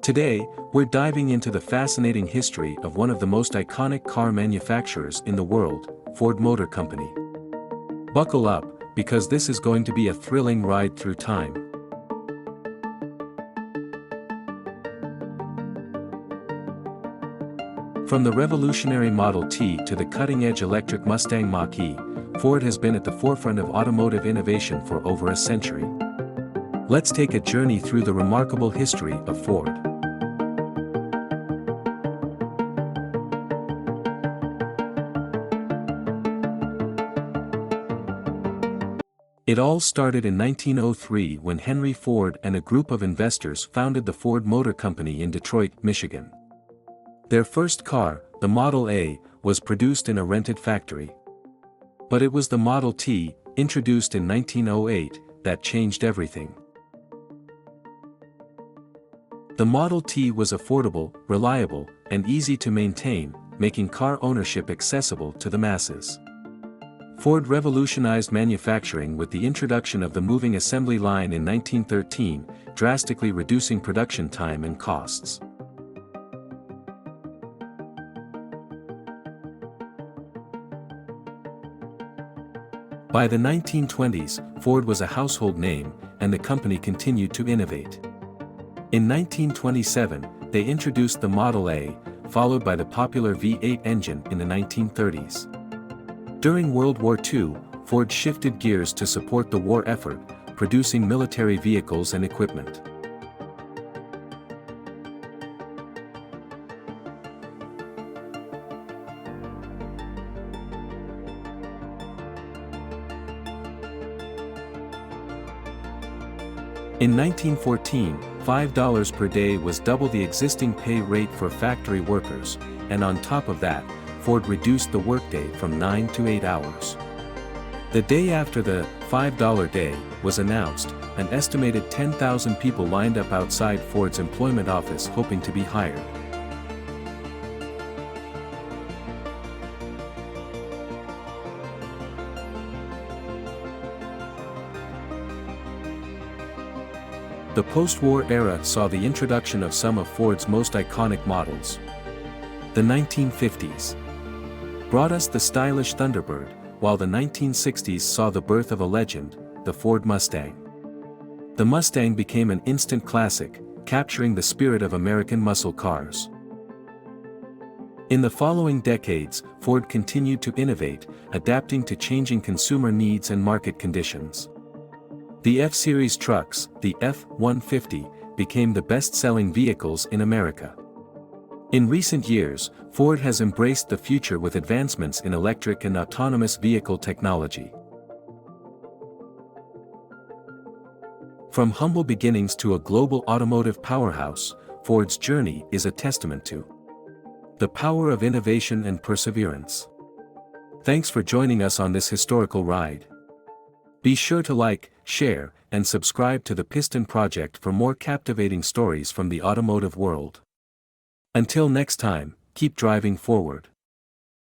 Today, we're diving into the fascinating history of one of the most iconic car manufacturers in the world, Ford Motor Company. Buckle up, because this is going to be a thrilling ride through time. From the revolutionary Model T to the cutting-edge electric Mustang Mach-E, Ford has been at the forefront of automotive innovation for over a century. Let's take a journey through the remarkable history of Ford. It all started in 1903 when Henry Ford and a group of investors founded the Ford Motor Company in Detroit, Michigan. Their first car, the Model A, was produced in a rented factory. But it was the Model T, introduced in 1908, that changed everything. The Model T was affordable, reliable, and easy to maintain, making car ownership accessible to the masses. Ford revolutionized manufacturing with the introduction of the moving assembly line in 1913, drastically reducing production time and costs. By the 1920s, Ford was a household name, and the company continued to innovate. In 1927, they introduced the Model A, followed by the popular V8 engine in the 1930s. During World War II, Ford shifted gears to support the war effort, producing military vehicles and equipment. In 1914, $5 per day was double the existing pay rate for factory workers, and on top of that, Ford reduced the workday from 9 to 8 hours. The day after the $5 day was announced, an estimated 10,000 people lined up outside Ford's employment office hoping to be hired. The post-war era saw the introduction of some of Ford's most iconic models. The 1950s brought us the stylish Thunderbird, while the 1960s saw the birth of a legend, the Ford Mustang. The Mustang became an instant classic, capturing the spirit of American muscle cars. In the following decades, Ford continued to innovate, adapting to changing consumer needs and market conditions. The F-Series trucks, the F-150, became the best-selling vehicles in America. In recent years, Ford has embraced the future with advancements in electric and autonomous vehicle technology. From humble beginnings to a global automotive powerhouse, Ford's journey is a testament to the power of innovation and perseverance. Thanks for joining us on this historical ride. Be sure to like, share, and subscribe to the Piston Project for more captivating stories from the automotive world. Until next time, keep driving forward.